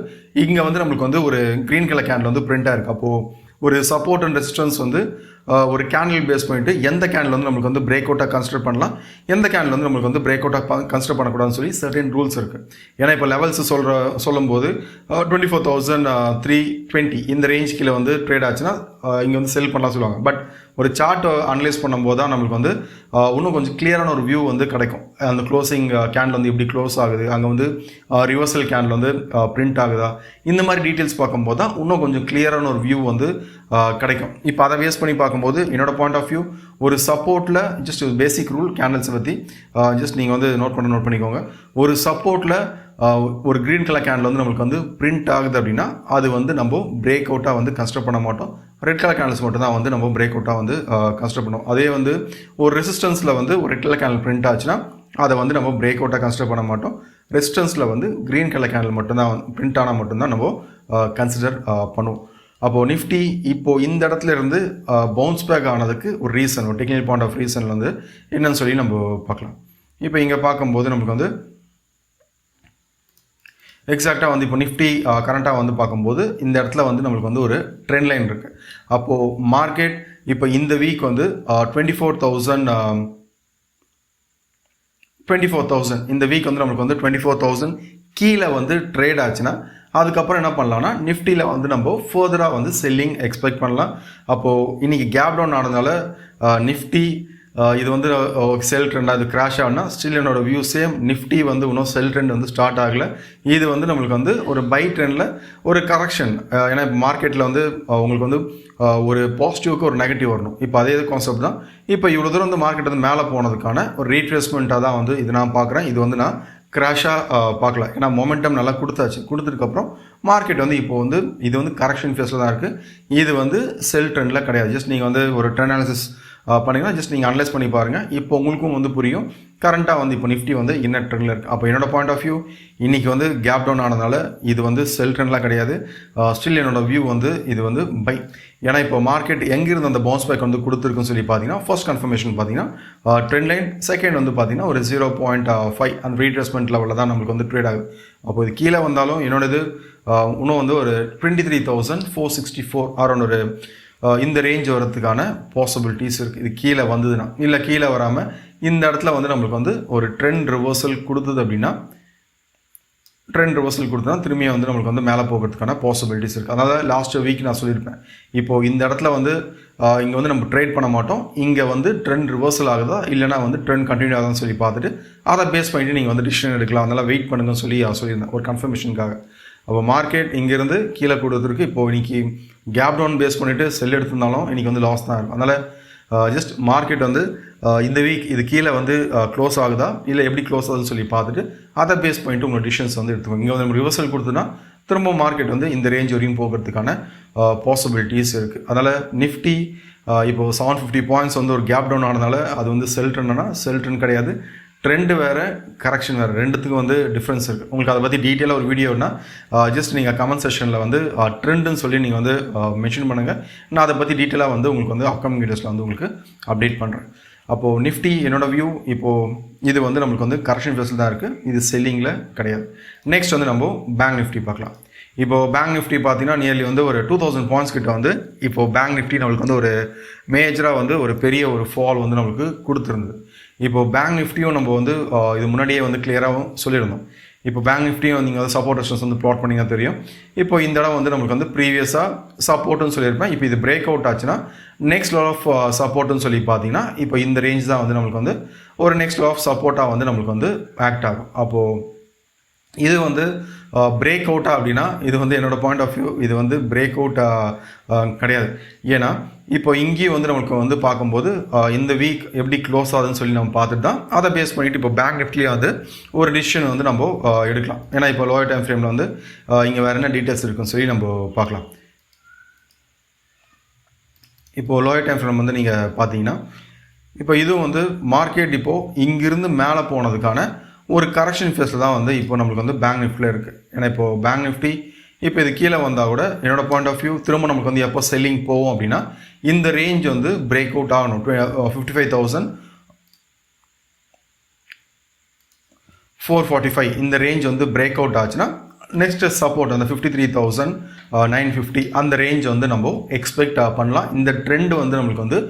இங்கே வந்து நம்மளுக்கு வந்து ஒரு க்ரீன் கலர் கேண்டில் வந்து பிரிண்ட் ஆயிருக்கு. அப்போது ஒரு சப்போர்ட் அண்ட் ரெசிஸ்டன்ஸ் வந்து ஒரு கேண்டில் பேஸ் பண்ணிட்டு எந்த கேண்டில் வந்து நம்மளுக்கு வந்து பிரேக் அவுட்டாக கன்சிடர் பண்ணலாம், எந்த கேண்டில் வந்து நம்மளுக்கு வந்து பிரேக் அவுட்டாக கன்சிடர் பண்ணக்கூடாதுன்னு சொல்லி சர்டன் ரூல்ஸ் இருக்குது. ஏன்னா இப்போ லெவல்ஸ் சொல்லும்போது 24,320 இந்த ரேஞ்ச் கீழே வந்து ட்ரேட் ஆச்சுன்னா இங்கே வந்து செல் பண்ணலாம் சொல்லுவாங்க. பட் ஒரு சார்ட் அனலைஸ் பண்ணும்போது தான் நம்மளுக்கு வந்து இன்னும் கொஞ்சம் கிளியரான ஒரு வியூ வந்து கிடைக்கும். அந்த க்ளோசிங் கேண்டில் வந்து எப்படி க்ளோஸ் ஆகுது, அங்கே வந்து ரிவர்சல் கேண்டில் வந்து பிரிண்ட் ஆகுதா, இந்த மாதிரி டீட்டெயில்ஸ் பார்க்கும்போது தான் இன்னும் கொஞ்சம் கிளியரான ஒரு வியூ வந்து கிடைக்கும். இப்போ அதை வேஸ்ட் பண்ணி பார்க்கும்போது என்னோட பாயிண்ட் ஆஃப் வியூ ஒரு சப்போர்ட்டில் ஜஸ்ட் ஒரு பேசிக் ரூல் கேண்டில்ஸை பற்றி ஜஸ்ட் நீங்கள் வந்து நோட் பண்ணிக்கோங்க. ஒரு சப்போர்ட்டில் ஒரு க்ரீன் கலர் கேண்டில் வந்து நம்மளுக்கு வந்து பிரிண்ட் ஆகுது அப்படின்னா அது வந்து நம்ம பிரேக் அவுட்டாக வந்து கன்சிடர் பண்ண மாட்டோம். ரெட் கலர் கேண்டில்ஸ் மட்டும் தான் வந்து நம்ம பிரேக் அவுட்டாக வந்து கன்சிடர் பண்ணுவோம். அதே வந்து ஒரு ரெசிஸ்டன்ஸில் வந்து ஒரு ரெட் கலர் கேண்டில் பிரிண்ட் ஆச்சுன்னா அதை வந்து நம்ம பிரேக் அவுட்டாக கன்சிடர் பண்ண மாட்டோம். ரெசிஸ்டன்ஸில் வந்து க்ரீன் கலர் கேண்டில் மட்டும்தான் பிரிண்ட் ஆனால் மட்டும்தான் நம்ம கன்சிடர் பண்ணுவோம். அப்போது நிஃப்டி இப்போது இந்த இடத்துல இருந்து பவுன்ஸ் பேக் ஆனதுக்கு ஒரு ரீசன், ஒரு டெக்னிக்கல் பாயிண்ட் ஆஃப் ரீசன் வந்து என்னன்னு சொல்லி நம்ம பார்க்கலாம். இப்போ இங்கே பார்க்கும்போது நமக்கு வந்து எக்ஸாக்டாக வந்து இப்போ நிஃப்டி கரண்ட்டாக வந்து பார்க்கும்போது இந்த இடத்துல வந்து நம்மளுக்கு வந்து ஒரு ட்ரெண்ட் லைன் இருக்குது. அப்போது மார்க்கெட் இப்போ இந்த வீக் வந்து 24,000 இந்த வீக் வந்து நம்மளுக்கு வந்து 24,000 கீழே வந்து ட்ரேட் ஆச்சுன்னா அதுக்கப்புறம் என்ன பண்ணலாம்னா நிஃப்டியில் வந்து நம்ம ஃபர்தராக வந்து செல்லிங் எக்ஸ்பெக்ட் பண்ணலாம். அப்போது இன்றைக்கி கேப் டவுன் ஆனதுனால நிஃப்டி இது வந்து செல் ட்ரெண்டாக இது கிராஷ் ஆகுனா ஸ்டில் என்னோட வியூ சேம், நிஃப்டி வந்து இன்னும் செல் ட்ரெண்ட் வந்து ஸ்டார்ட் ஆகலை. இது வந்து நம்மளுக்கு வந்து ஒரு பை ட்ரெண்டில் ஒரு கரெக்ஷன். ஏன்னா இப்போ மார்க்கெட்டில் வந்து உங்களுக்கு வந்து ஒரு பாசிட்டிவ்க்கு ஒரு நெகட்டிவ் வரணும். இப்போ அதே கான்செப்ட் தான். இப்போ இவ்வளோ தூரம் வந்து மார்க்கெட் வந்து மேலே போனதுக்கான ஒரு ரீட்ரேஸ்மெண்ட்டாக தான் வந்து இது நான் பார்க்குறேன். இது வந்து நான் கிராஷாக பார்க்கல. ஏன்னா மொமெண்டம் நல்லா கொடுத்ததுக்கப்புறம் மார்க்கெட் வந்து இப்போ வந்து இது வந்து கரெக்ஷன் ஃபேஸில் தான் இருக்குது. இது வந்து செல் ட்ரெண்டில் கிடையாது. ஜஸ்ட் நீங்கள் வந்து ஒரு ட்ரெண்ட் அனாலிசிஸ் பண்ணிங்கன்னா ஜஸ்ட் நீங்கள் அனலைஸ் பண்ணி பாருங்கள். இப்போ உங்களுக்கும் வந்து புரியும் கரண்ட்டாக வந்து இப்போ நிஃப்டி வந்து என்ன ட்ரெண்டில் இருக்குது. அப்போ என்னோட பாயிண்ட் ஆஃப் வியூ இன்றைக்கி வந்து கேப் டவுன் ஆனதுனால இது வந்து செல் ட்ரெண்ட்லாம் கிடையாது. ஸ்டில் என்னோட வியூ வந்து இது வந்து பை. ஏன்னா இப்போ மார்க்கெட் எங்கிருந்து அந்த பவுன்ஸ் பேக் வந்து கொடுத்துருக்குன்னு சொல்லி பார்த்தீங்கன்னா ஃபர்ஸ்ட் கன்ஃபர்மேஷன் பார்த்தீங்கன்னா ட்ரெண்ட் லைன், செகண்ட் வந்து பார்த்தீங்கன்னா ஒரு 0.5 அந்த ரீட்ரேஸ்மெண்ட் லெவலில் தான் நம்மளுக்கு வந்து ட்ரேட் ஆகுது. அப்போ இது கீழே வந்தாலும் என்னோடது இன்னும் வந்து ஒரு 23,464 அரௌண்ட் ஒரு இந்த ரேஞ்ச் வரதுக்கான பாசிபிலிட்டிஸ் இருக்குது. இது கீழே வந்ததுன்னா, இல்லை கீழே வராமல் இந்த இடத்துல வந்து நம்மளுக்கு வந்து ஒரு ட்ரெண்ட் ரிவர்சல் கொடுத்தது அப்படின்னா, ட்ரெண்ட் ரிவர்சல் கொடுத்தா திரும்பியும் வந்து நம்மளுக்கு வந்து மேலே போகிறதுக்கான பாசிபிலிட்டிஸ் இருக்குது. அதனால் லாஸ்ட் வீக் நான் சொல்லியிருப்பேன், இப்போது இந்த இடத்துல வந்து இங்கே வந்து நம்ம ட்ரேட் பண்ண மாட்டோம், இங்கே வந்து ட்ரெண்ட் ரிவர்சல் ஆகுதா இல்லைனா வந்து ட்ரெண்ட் கண்டினியூ ஆகுதான்னு சொல்லி பார்த்துட்டு அதை பேஸ் பண்ணிவிட்டு நீங்கள் வந்து டிசிஷன் எடுக்கலாம். அதனால் வெயிட் பண்ணுங்கன்னு சொல்லி சொல்லியிருந்தேன் ஒரு கன்ஃபர்மேஷனுக்காக. அப்போ மார்க்கெட் இங்கேருந்து கீழே கொடுத்துருக்கு. இப்போது இன்றைக்கி கேப் டவுன் பேஸ் பண்ணிவிட்டு செல் எடுத்திருந்தாலும் இன்றைக்கி வந்து லாஸ் தான் இருக்கும். அதனால் ஜஸ்ட் மார்க்கெட் வந்து இந்த வீக் இது கீழே வந்து க்ளோஸ் ஆகுதா இல்லை எப்படி க்ளோஸ் ஆகுதுன்னு சொல்லி பார்த்துட்டு அதை பேஸ் பண்ணிவிட்டு உங்கள் டிசிஷன்ஸ் வந்து எடுத்துக்கோங்க. இங்கே வந்து நம்ம ரிவர்சல் கொடுத்தோன்னா திரும்ப மார்க்கெட் வந்து இந்த ரேஞ்ச் வரையும் போகிறதுக்கான பாசிபிலிட்டிஸ் இருக்குது. அதனால் நிஃப்டி இப்போது 750 பாயிண்ட்ஸ் வந்து ஒரு கேப் டவுன் ஆனதுனால அது வந்து செல் ட்ரெண்ட் கிடையாது, ட்ரெண்டு வேறு, கரெக்ஷன் வேறு, ரெண்டுத்துக்கும் வந்து டிஃப்ரென்ஸ் இருக்குது. உங்களுக்கு அதை பற்றி டீட்டெயிலாக ஒரு வீடியோனா ஜஸ்ட் நீங்கள் கமெண்ட் செக்ஷனில் வந்து ட்ரெண்டுன்னு சொல்லி நீங்கள் வந்து மென்ஷன் பண்ணுங்கள். நான் அதை பற்றி டீட்டெயிலாக வந்து உங்களுக்கு வந்து அப்கமிங் வீடியோஸில் வந்து உங்களுக்கு அப்டேட் பண்ணுறேன். அப்போது நிஃப்டி என்னோடய வியூ இப்போது இது வந்து நம்மளுக்கு வந்து கரெக்ஷன் ஃபேஸில் தான் இருக்குது, இது செல்லிங்கில் கிடையாது. நெக்ஸ்ட் வந்து நம்ம பேங்க் நிஃப்டி பார்க்கலாம். இப்போது பேங்க் நிஃப்டி பார்த்தீங்கன்னா நியர்லி வந்து ஒரு 2000 பாயிண்ட்ஸ் கிட்ட வந்து இப்போது பேங்க் நிஃப்டி நம்மளுக்கு வந்து ஒரு மேஜராக வந்து ஒரு பெரிய ஒரு ஃபால் வந்து நம்மளுக்கு கொடுத்துருந்தது. இப்போது பேங்க் நிஃப்டியும் நம்ம வந்து இது முன்னாடியே வந்து கிளியராகவும் சொல்லியிருந்தோம். இப்போ பேங்க் நிஃப்டியும் நீங்கள் வந்து சப்போர்ட் ரெசிஸ்டன்ஸ் வந்து ப்ளாட் பண்ணிங்கன்னா தெரியும். இப்போ இந்த இடம் வந்து நம்மளுக்கு வந்து ப்ரீவியஸாக சப்போர்ட்டுன்னு சொல்லியிருப்பேன். இப்போ இது பிரேக் அவுட் ஆச்சுன்னா நெக்ஸ்ட் லெவல் ஆஃப் சப்போர்ட்டுன்னு சொல்லி பார்த்தீங்கன்னா இப்போ இந்த ரேஞ்ச் தான் வந்து நம்மளுக்கு வந்து ஒரு நெக்ஸ்ட் லெவல் ஆஃப் சப்போர்ட்டாக வந்து நம்மளுக்கு வந்து ஆக்ட் ஆகும். அப்போது இது வந்து பிரேக் அவுட்டா அப்படின்னா இது வந்து என்னோடய பாயிண்ட் ஆஃப் வியூ இது வந்து பிரேக் அவுட் கிடையாது. ஏன்னா இப்போ இங்கேயும் வந்து நம்மளுக்கு வந்து பார்க்கும்போது இந்த வீக் எப்படி க்ளோஸ் ஆகுதுன்னு சொல்லி நம்ம பார்த்துட்டு தான் அதை பேஸ் பண்ணிவிட்டு இப்போ பேங்க் நிஃப்டிலேயே வந்து ஒரு டிசிஷன் வந்து நம்ம எடுக்கலாம். ஏன்னா இப்போ லோயர் டைம் ஃப்ரேமில் வந்து இங்கே வேறு என்ன டீட்டெயில்ஸ் இருக்குன்னு சொல்லி நம்ம பார்க்கலாம். இப்போது லோயர் டைம் ஃப்ரேம் வந்து நீங்கள் பார்த்தீங்கன்னா இப்போ இதுவும் வந்து மார்க்கெட் இப்போது இங்கிருந்து மேலே போனதுக்கான ஒரு கரெக்ஷன் ஃபேஸில் தான் வந்து இப்போ நம்மளுக்கு வந்து பேங்க் நிஃப்டியில் இருக்குது. ஏன்னா இப்போது பேங்க் நிஃப்டி இப்போ இது கீழே வந்தால் கூட என்னோடய பாயிண்ட் ஆஃப் வியூ திரும்ப நமக்கு வந்து எப்போ செல்லிங் போகும் அப்படின்னா இந்த ரேஞ்ச் வந்து பிரேக் அவுட் ஆகணும். 55,445 இந்த ரேஞ்ச் வந்து பிரேக் அவுட் ஆச்சுன்னா நெக்ஸ்ட் சப்போர்ட் அந்த 53,950 அந்த ரேஞ்ச் வந்து நம்ம எக்ஸ்பெக்ட் பண்ணலாம். இந்த ட்ரெண்ட் வந்து நம்மளுக்கு வந்து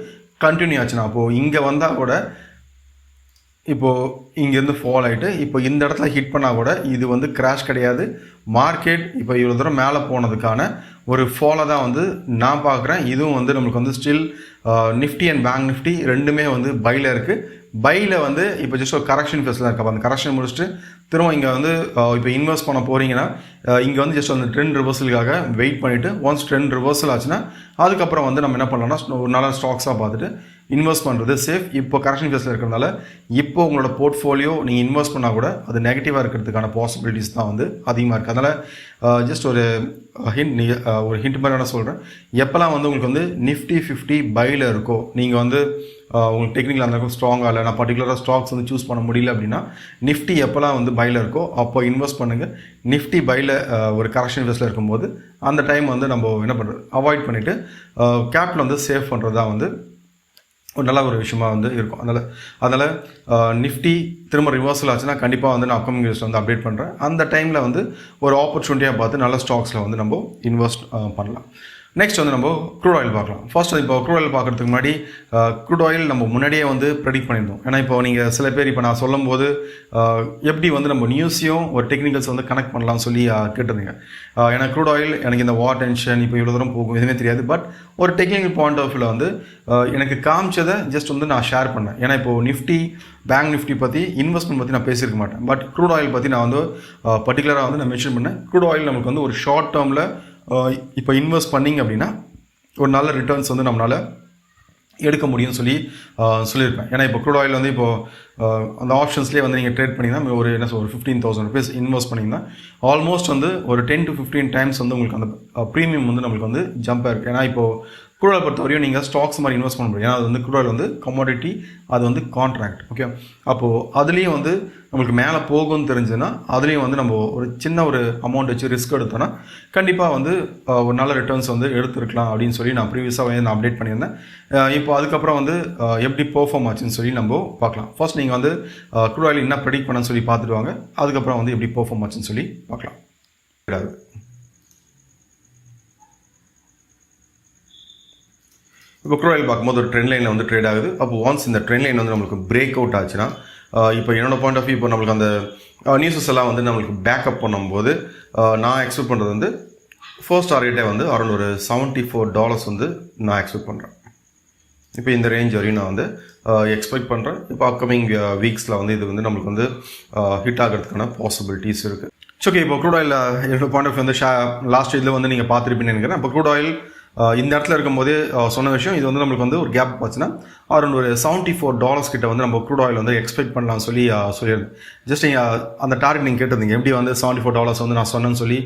கண்டினியூ ஆச்சுன்னா அப்போது இங்கே வந்தால் கூட இப்போது இங்கேருந்து ஃபால் ஆகிட்டு இப்போ இந்த இடத்துல ஹிட் பண்ணால் கூட இது வந்து கிராஷ் கிடையாது. மார்க்கெட் இப்போ இவ்வளோ தூரம் மேலே போனதுக்கான ஒரு ஃபாலை தான் வந்து நான் பார்க்குறேன். இதுவும் வந்து நம்மளுக்கு வந்து still Nifty and bank Nifty ரெண்டுமே வந்து பையில் இருக்குது. பையில் வந்து இப்போ ஜஸ்ட் ஒரு கரெக்ஷன் ஃபேஸில் தான் இருக்குது. அந்த கரெக்ஷன் முடிச்சுட்டு திரும்ப இங்கே வந்து இப்போ இன்வெஸ்ட் பண்ண போகிறீங்கன்னா இங்கே வந்து ஜஸ்ட் அந்த ட்ரெண்ட் ரிவர்சலுக்காக வெயிட் பண்ணிவிட்டு ஒன்ஸ் ட்ரெண்ட் ரிவர்சல் ஆச்சுன்னா அதுக்கப்புறம் வந்து நம்ம என்ன பண்ணலாம்னா ஒரு நல்ல ஸ்டாக்ஸாக பார்த்துட்டு இன்வெஸ்ட் பண்ணுறது சேஃப். இப்போ கரெக்ஷன் ஃபேஸில் இருக்கிறதுனால இப்போ உங்களோட போர்ட்ஃபோலியோ நீங்கள் இன்வெஸ்ட் பண்ணால் கூட அது நெகட்டிவாக இருக்கிறதுக்கான பாசிபிலிட்டிஸ் தான் வந்து அதிகமாக இருக்குது. அதனால் ஜஸ்ட் ஒரு ஹிண்ட் மாதிரி நான் சொல்கிறேன், எப்போல்லாம் வந்து உங்களுக்கு வந்து நிஃப்டி 50 பையில் இருக்கோ நீங்கள் வந்து உங்களுக்கு டெக்னிக்கல் அந்த அளவுக்கு ஸ்ட்ராங்காக இல்லை, நான் பர்டிகுலராக ஸ்டாக்ஸ் வந்து சூஸ் பண்ண முடியல அப்படின்னா நிஃப்டி எப்போல்லாம் வந்து பையில் இருக்கோ அப்போ இன்வெஸ்ட் பண்ணுங்கள். நிஃப்டி பையில் ஒரு கரெக்ஷன் ஃபேஸில் இருக்கும்போது அந்த டைம் வந்து நம்ம என்ன பண்ணுறது அவாய்ட் பண்ணிவிட்டு கேப்பில் வந்து சேவ் பண்ணுறது தான் வந்து ஒரு நல்ல ஒரு விஷயமா வந்து இருக்கும். அதனால் நிஃப்டி திரும்ப ரிவர்சல் ஆச்சுன்னா கண்டிப்பாக வந்து நான் அப்கமிங் வீடியோஸில் வந்து அப்டேட் பண்ணுறேன். அந்த டைமில் வந்து ஒரு ஆப்பர்ச்சுனிட்டியாக பார்த்து நல்ல ஸ்டாக்ஸில் வந்து நம்ம இன்வெஸ்ட் பண்ணலாம். நெக்ஸ்ட் வந்து நம்ம க்ரூட் ஆயில் பார்க்கலாம். ஃபர்ஸ்ட் இப்போ க்ரூட் ஆயில் பார்க்குறதுக்கு முன்னாடி க்ரூட் ஆயில் நம்ம முன்னாடியே வந்து ப்ரெடிக்ட் பண்ணியிருந்தோம். ஏன்னா இப்போ நீங்கள் சில பேர் இப்போ நான் சொல்லும் போது எப்படி வந்து நம்ம நியூஸையும் ஒரு டெக்னிக்கல்ஸ் வந்து கனெக்ட் பண்ணலாம்னு சொல்லி கேட்டிருந்தீங்க. ஏன்னா க்ரூட் ஆயில் எனக்கு இந்த வார் டென்ஷன் இப்போ இவ்வளோ தூரம் போகும் எதுவுமே தெரியாது. பட் ஒரு டெக்னிக்கல் பாயிண்ட் ஆஃப் வியூவில் வந்து எனக்கு காமிச்சதை ஜஸ்ட் வந்து நான் ஷேர் பண்ணேன். ஏன்னா இப்போது நிஃப்டி பேங்க் நிஃப்டி பற்றி இன்வெஸ்ட்மெண்ட் பற்றி நான் பேசியிருக்க மாட்டேன். பட் க்ரூட் ஆயில் பற்றி நான் வந்து பர்டிகுலராக வந்து நான் மென்ஷன் பண்ணேன். க்ரூட் ஆயில் நமக்கு வந்து ஒரு ஷார்ட் டேர்மில் இப்போ இன்வெஸ்ட் பண்ணிங்க அப்படின்னா ஒரு நல்ல ரிட்டர்ன்ஸ் வந்து நம்மளால் எடுக்க முடியும்னு சொல்லியிருப்பேன். ஏன்னா இப்போ க்ரூட் ஆயில் வந்து இப்போது அந்த ஆப்ஷன்ஸ்லேயே வந்து நீங்கள் ட்ரேட் பண்ணிங்கன்னா ஒரு என்ன ஒரு 15,000 rupees இன்வெஸ்ட் பண்ணிங்கன்னா ஆல்மோஸ்ட் வந்து ஒரு 10 to 15 times வந்து உங்களுக்கு அந்த ப்ரீமியம் வந்து நம்மளுக்கு வந்து ஜம்ப் ஆயிருக்கு. ஏன்னா இப்போது க்ரூட் ஆயில் பொறுத்த வரையும் நீங்கள் ஸ்டாக்ஸ் மாதிரி இன்வெஸ்ட் பண்ண முடியும். ஏன்னா அது வந்து க்ரூட் ஆயில் வந்து கமோடிட்டி, அது வந்து கான்ட்ராக்ட். ஓகே, அப்போது அதுலேயும் வந்து நம்மளுக்கு மேலே போகும்னு தெரிஞ்சுன்னா அதுலேயும் வந்து நம்ம ஒரு சின்ன ஒரு அமௌண்ட் வச்சு ரிஸ்க் எடுத்தோன்னா கண்டிப்பாக வந்து ஒரு நல்ல ரிட்டர்ன்ஸ் வந்து எடுத்துருக்கலாம் அப்படின்னு சொல்லி நான் ப்ரீவியஸாக வந்து நான் அப்டேட் பண்ணியிருந்தேன். இப்போ அதுக்கப்புறம் வந்து எப்படி பெர்ஃபார்ம் ஆச்சுன்னு சொல்லி நம்ம பார்க்கலாம். ஃபர்ஸ்ட் நீங்கள் வந்து க்ரூட் ஆயில் என்ன ப்ரெடிக்ட் பண்ணன்னு சொல்லி பார்த்துட்டு வாங்க, அதுக்கப்புறம் வந்து எப்படி பெர்ஃபார்ம் ஆச்சுன்னு சொல்லி பார்க்கலாம். இப்போ க்ரூட் ஆயில் பார்க்கும்போது ஒரு ட்ரெண்ட் லைனில் வந்து ட்ரேட் ஆகுது. அப்போ ஒன்ஸ் இந்த ட்ரெண்ட் லைன் வந்து நம்மளுக்கு பிரேக் அவுட் ஆச்சுன்னா, இப்போ என்னோட பாயிண்ட் ஆஃப் வியூ இப்போ நம்மளுக்கு அந்த நியூஸஸ் எல்லாம் வந்து நம்மளுக்கு பேக்கப் பண்ணும்போது நான் எக்ஸ்பெக்ட் பண்ணுறது வந்து ஃபர்ஸ்ட் டார்கெட்டே வந்து அரௌண்ட் ஒரு $74 வந்து நான் எக்ஸ்பெக்ட் பண்ணுறேன். இப்போ இந்த ரேஞ்ச் வரையும் நான் வந்து எக்ஸ்பெக்ட் பண்ணுறேன். இப்போ அப்கமிங் வீக்ஸில் வந்து இது வந்து நம்மளுக்கு வந்து ஹிட் ஆகிறதுக்கான பாசிபிலிட்டிஸ் இருக்குது. ஓகே, இப்போ க்ரூட் ஆயில் என்னோட பாயிண்ட் ஆஃப் வந்து லாஸ்ட் இதில் வந்து நீங்கள் பார்த்துருப்பீங்கன்னு நினைக்கிறேன். இப்போ க்ரூட் ஆயில் இந்த இடத்துல இருக்கும்போதே சொன்ன விஷயம், இது வந்து நம்மளுக்கு வந்து ஒரு கேப் பார்த்துன்னா அரௌண்ட் ஒரு $74 கிட்ட வந்து நம்ம க்ரூட் ஆயில் வந்து எக்ஸ்பெக்ட் பண்ணலாம்னு சொல்லியிருந்தேன். ஜஸ்ட் நீங்கள் அந்த டார்கெட் நீங்கள் கேட்டிருந்தீங்க, எப்படி வந்து $74 வந்து நான் சொன்னேன்னு சொல்லி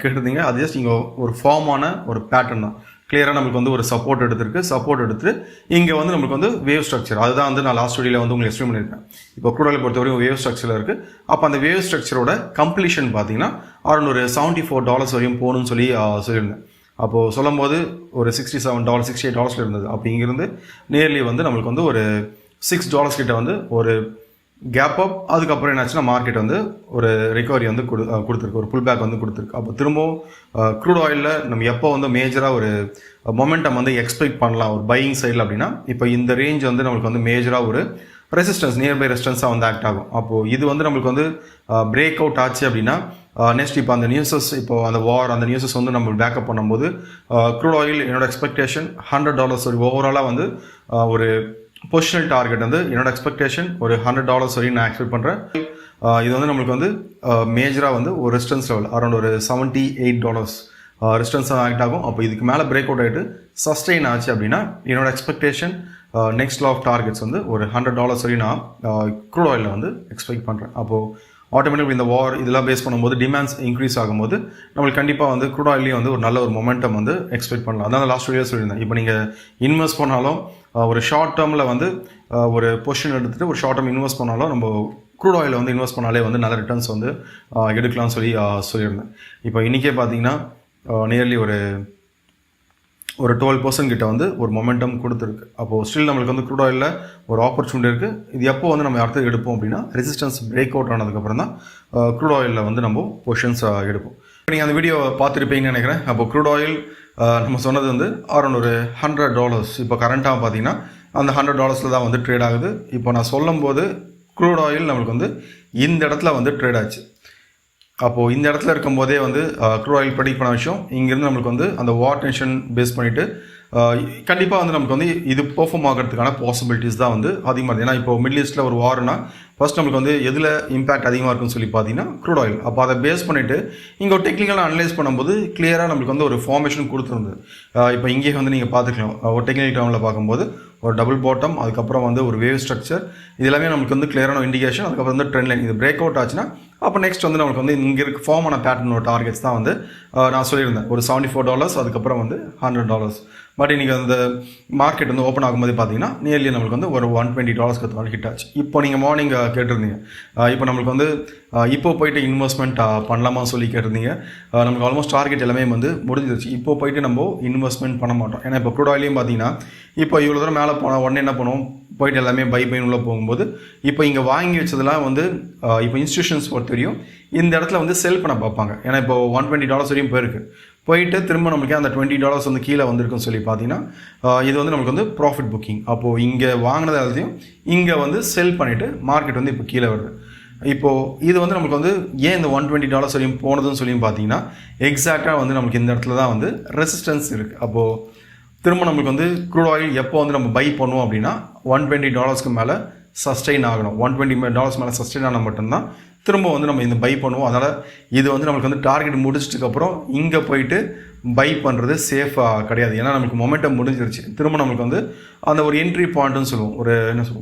கேட்டிருந்தீங்க. அது ஜஸ்ட் இங்கே ஒரு ஃபார்மான ஒரு பேட்டர்ன் தான். கிளியராக நம்மளுக்கு வந்து ஒரு சப்போர்ட் எடுத்துட்டு இங்கே வந்து நம்மளுக்கு வந்து வேவ் ஸ்ட்ரக்சர், அதுதான் வந்து நான் லாஸ்ட் வீடியோவில் வந்து உங்களுக்கு எக்ஸ்பிளைன் பண்ணியிருக்கேன். இப்போ க்ரூட் ஆயில் பொறுத்தவரைக்கும் வேவ் ஸ்ட்ரக்சரில் இருக்குது. அப்போ அந்த வேவ் ஸ்ட்ரக்சரோட கம்ப்ளீஷன் பார்த்தீங்கன்னா அரௌண்ட் ஒரு $74 வரையும் போகணும்னு சொல்லியிருந்தேன். அப்போது சொல்லும் போது ஒரு $67 $68 இருந்தது. அப்போ இங்கேருந்து நியர்லி வந்து நம்மளுக்கு வந்து ஒரு $6 கிட்ட வந்து ஒரு கேப் அப், அதுக்கப்புறம் என்னாச்சுன்னா மார்க்கெட் வந்து ஒரு ரிகவரி வந்து கொடுத்துருக்கு, ஒரு புல் பேக் வந்து கொடுத்துருக்கு. அப்போ திரும்பவும் க்ரூட் ஆயிலில் நம்ம எப்போ வந்து மேஜராக ஒரு மொமெண்டம் வந்து எக்ஸ்பெக்ட் பண்ணலாம் ஒரு பையிங் சைடில் அப்படின்னா, இப்போ இந்த ரேஞ்ச் வந்து நம்மளுக்கு வந்து மேஜராக ஒரு ரெசிஸ்டன்ஸ், நியர்பை ரெசிஸ்டன்ஸாக வந்து ஆக்ட் ஆகும். அப்போது இது வந்து நம்மளுக்கு வந்து பிரேக் அவுட் ஆச்சு அப்படின்னா நெக்ஸ்ட் இப்போ அந்த நியூஸஸ், இப்போ அந்த வார், அந்த நியூஸஸ் வந்து நம்ம பேக்கப் பண்ணும்போது க்ரூட் ஆயில் என்னோட எக்ஸ்பெக்டேஷன் $100 வரை ஓவராலாக வந்து ஒரு பொசிஷனல் டார்கெட் வந்து என்னோட எக்ஸ்பெக்டேஷன் ஒரு $100 வரையும் நான் எக்ஸ்பெக்ட் பண்ணுறேன். இது வந்து நம்மளுக்கு வந்து மேஜராக வந்து ஒரு ரெசிஸ்டன்ஸ் லெவல் அரௌண்ட் ஒரு $78 ரெசிஸ்டன்ஸாக ஆக்ட் ஆகும். அப்போ இதுக்கு மேலே பிரேக் அவுட் ஆகிட்டு சஸ்டெயின் ஆச்சு அப்படின்னா என்னோட எக்ஸ்பெக்டேஷன் நெக்ஸ்ட் லா ஆஃப் டார்கெட்ஸ் வந்து ஒரு $100 வரையும் நான் க்ரூட் ஆயிலில் வந்து எக்ஸ்பெக்ட் பண்ணுறேன். அப்போது ஆட்டோமேட்டிக் இந்த வார் இதெல்லாம் பேஸ் பண்ணும்போது டிமாண்ட்ஸ் இன்க்ரீஸ் ஆகும்போது நம்மளுக்கு கண்டிப்பாக வந்து க்ரூட் ஆயிலையும் வந்து ஒரு நல்ல ஒரு மொமெண்டம் வந்து எக்ஸ்பெக்ட் பண்ணலாம். அதான் லாஸ்ட் வீடியோ சொல்லியிருந்தேன். இப்போ நீங்கள் இன்வெஸ்ட் பண்ணாலும் ஒரு ஷார்ட் டேர்மில் வந்து ஒரு பொசிஷன் எடுத்துகிட்டு ஒரு ஷார்ட் டேர்ம் இன்வெஸ்ட் பண்ணாலும் நம்ம க்ரூட் ஆயிலில் வந்து இன்வெஸ்ட் பண்ணாலே வந்து நல்ல ரிட்டர்ன்ஸ் வந்து எடுக்கலாம்னு சொல்லியிருந்தேன். இப்போ இன்றைக்கே பார்த்தீங்கன்னா நியர்லி ஒரு 12% கிட்ட வந்து ஒரு மொமெண்டம் கொடுத்துருக்கு. அப்போது ஸ்டில் நம்மளுக்கு வந்து க்ரூட் ஆயிலில் ஒரு ஆப்பர்ச்சுனிட்டி இருக்குது. இது எப்போ வந்து நம்ம அடுத்து எடுப்போம் அப்படின்னா ரெசிஸ்டன்ஸ் பிரேக் அவுட் ஆனதுக்கப்புறம் தான் க்ரூட் ஆயிலில் வந்து நம்ம பொசிஷன்ஸ் எடுப்போம். நீங்கள் அந்த வீடியோ பார்த்துருப்பீங்கன்னு நினைக்கிறேன். அப்போ க்ரூட் ஆயில் நம்ம சொன்னது வந்து அரௌண்ட் ஒரு $100. இப்போ கரண்ட்டாக பார்த்தீங்கன்னா அந்த $100 தான் வந்து ட்ரேட் ஆகுது. இப்போ நான் சொல்லும்போது க்ரூட் ஆயில் நம்மளுக்கு வந்து இந்த இடத்துல வந்து ட்ரேட் ஆச்சு. அப்போது இந்த இடத்துல இருக்கும்போதே வந்து க்ரூட் ஆயில் ப்ரெடிக்ட் பண்ண விஷயம், இங்கேருந்து நம்மளுக்கு வந்து அந்த வார் டென்ஷன் பேஸ் பண்ணிவிட்டு கண்டிப்பாக வந்து நமக்கு வந்து இது பெர்ஃபார்ம் ஆகிறதுக்கான பாசிபிலிட்டிஸ் தான் வந்து அதிகமாக இருக்குது. ஏன்னா இப்போ மிடில் ஈஸ்ட்டில் ஒரு வார்னா ஃபர்ஸ்ட் நம்மளுக்கு வந்து எதில் இம்பாக்ட் அதிகமாக இருக்குன்னு சொல்லி பார்த்தீங்கன்னா க்ரூட் ஆயில். அப்போ அதை பேஸ் பண்ணிவிட்டு இங்கே ஒரு டெக்னிக்கலாக அனலைஸ் பண்ணும்போது கிளியராக நம்மளுக்கு வந்து ஒரு ஃபார்மேஷன் கொடுத்துருந்தது. இப்போ இங்கே வந்து நீங்கள் பார்த்துக்கலாம், ஒரு டெக்னிக்கல் டேர்மில் பார்க்கும்போது ஒரு டபுள் பாட்டம், அதுக்கப்புறம் வந்து ஒரு வேவ் ஸ்ட்ரக்சர், இது எல்லாமே நமக்கு வந்து கிளியரான இண்டிகேஷன். அதுக்கப்புறம் வந்து ட்ரெண்ட் லைன், இது பிரேக் அவுட் ஆச்சுன்னா அப்போ நெக்ஸ்ட் வந்து நமக்கு வந்து இங்கே இருக்க ஃபார்மான பேட்டர்னோட டார்கெட்ஸ் தான் வந்து நான் சொல்லியிருந்தேன் ஒரு $74, அதுக்கப்புறம் வந்து $100. பட் இன்றைக்கி அந்த மார்க்கெட் வந்து ஓப்பன் ஆகும்போது பார்த்தீங்கன்னா நியர்லி நம்மளுக்கு வந்து ஒரு $120 கற்றுனாலும் ஹிட் ஆச்சு. இப்போ நீங்கள் மார்னிங் கேட்டிருந்தீங்க, இப்போ நம்மளுக்கு வந்து இப்போ போயிட்டு இன்வெஸ்ட்மெண்ட் பண்ணலாமான்னு சொல்லி கேட்டிருந்தீங்க. நமக்கு ஆல்மோஸ்ட் டார்கெட் எல்லாமே வந்து முடிஞ்சிருச்சு. இப்போ போயிட்டு நம்ம இன்வெஸ்ட்மெண்ட் பண்ண மாட்டோம். ஏன்னா இப்போ க்ரூட் ஆயிலையும் பார்த்தீங்கன்னா இப்போ இவ்வளோ தூரம் மேலே போனால் உடனே என்ன பண்ணுவோம், போயிட்டு எல்லாமே பை உள்ளே போகும்போது இப்போ இங்கே வாங்கி வச்சதெல்லாம் வந்து இப்போ இன்ஸ்டியூஷன்ஸ் பொறுத்த வரையும் இந்த இடத்துல வந்து செல் பண்ண பார்ப்பாங்க. ஏன்னா இப்போ $120 வரையும் போயிட்டு திரும்ப நம்மளுக்கு அந்த $20 வந்து கீழே வந்திருக்குன்னு சொல்லி பார்த்தீங்கன்னா இது வந்து நமக்கு வந்து ப்ராஃபிட் புக்கிங். அப்போது இங்கே வாங்கினது எல்லாத்தையும் இங்கே வந்து செல் பண்ணிவிட்டு மார்க்கெட் வந்து இப்போ கீழே வருது. இப்போது இது வந்து நமக்கு வந்து ஏன் இந்த $120 வரையும் போனதுன்னு சொல்லி பார்த்தீங்கன்னா எக்ஸாக்டாக வந்து நமக்கு இந்த இடத்துல தான் வந்து ரெசிஸ்டன்ஸ் இருக்குது. அப்போது திரும்ப நம்மளுக்கு வந்து க்ரூட் ஆயில் எப்போ வந்து நம்ம பை பண்ணுவோம் அப்படின்னா $120 மேலே சஸ்டெயின் ஆகணும். $120 மேலே சஸ்டெயின் ஆனால் மட்டும்தான் திரும்ப வந்து நம்ம இந்த பை பண்ணுவோம். அதனால் இது வந்து நம்மளுக்கு வந்து டார்கெட் முடிச்சிட்டுக்கப்புறம் இங்கே போயிட்டு பை பண்ணுறது சேஃபாக கிடையாது. ஏன்னா நமக்கு மொமெண்டம் முடிஞ்சிருச்சு. திரும்ப நம்மளுக்கு வந்து அந்த ஒரு என்ட்ரி பாயிண்ட்டுன்னு சொல்லுவோம்,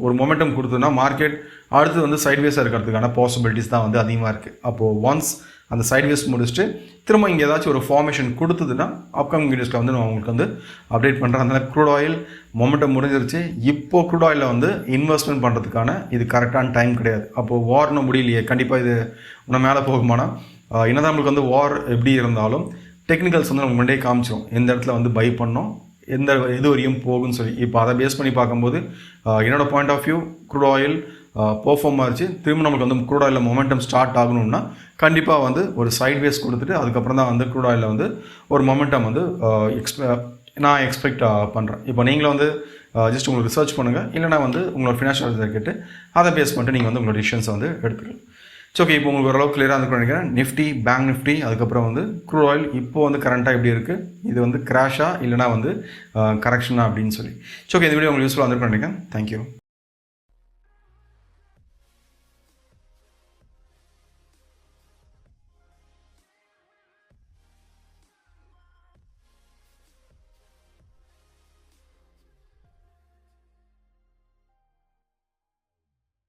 ஒரு மொமெண்டம் கொடுத்தோன்னா மார்க்கெட் அடுத்து வந்து சைட்வேஸாக இருக்கிறதுக்கான பாசிபிலிட்டிஸ் தான் வந்து அதிகமாக இருக்குது. அப்போது ஒன்ஸ் அந்த சைட்வேஸ் முடிச்சுட்டு திரும்ப இங்கே ஏதாச்சும் ஒரு ஃபார்மேஷன் கொடுத்ததுன்னா அப்கமிங் வீடியோஸில் வந்து நான் உங்களுக்கு வந்து அப்டேட் பண்ணுறேன். அதனால் க்ரூட் ஆயில் மொமெண்டம் முடிஞ்சிருச்சு. இப்போ க்ரூட் ஆயிலில் வந்து இன்வெஸ்ட்மெண்ட் பண்ணுறதுக்கான இது கரெக்டான டைம் கிடையாது. அப்போது வார்னு முடியலையே, கண்டிப்பாக இது இன்னும் மேலே போகுமானா என்னதான் நம்மளுக்கு வந்து வார் எப்படி இருந்தாலும் டெக்னிக்கல்ஸ் வந்து நமக்கு முன்னாடியே காமிச்சிடும் எந்த இடத்துல வந்து பை பண்ணோம், எந்த இது வரையும் போகுன்னு சொல்லி. இப்போ அதை பேஸ் பண்ணி பார்க்கும்போது என்னோடய point of view crude oil perform ஆச்சு. திரும்ப நமக்கு வந்து க்ரூட் ஆயிலில் மொமெண்டம் ஸ்டார்ட் ஆகணும்னா கண்டிப்பாக வந்து ஒரு சைட்வேஸ் கொடுத்துட்டு அதுக்கப்புறம் தான் வந்து க்ரூட் ஆயிலில் வந்து ஒரு மொமெண்டம் வந்து நான் எக்ஸ்பெக்ட் பண்ணுறேன். இப்போ நீங்களும் வந்து ஜஸ்ட் உங்களுக்கு ரிசர்ச் பண்ணுங்கள், இல்லைனா வந்து உங்களோட ஃபினான்ஷியல் அட்வைசர் கேட்டு அதை பேஸ் பண்ணிட்டு நீங்கள் வந்து உங்களோட டிசிஷன்ஸை வந்து எடுத்துக்கலாம். ஸோ ஓகே, இப்போ உங்களுக்கு ஓரளவுக்கு கிளியராக இருக்குன்னு நினைக்கிறேன். நிஃப்டி, பேங்க் நிஃப்டி, அதுக்கப்புறம் வந்து க்ரூட் ஆயில் இப்போ வந்து கரண்ட்டாக எப்படி இருக்குது, இது வந்து கிராஷாக இல்லைனா வந்து கரெக்ஷனா அப்படின்னு சொல்லி. ஸோ ஓகே, இந்த வீடியோ உங்களுக்கு யூஸ்ஃபுல்லாக வந்துருக்குன்னு நினைக்கிறேன். தேங்க்யூ.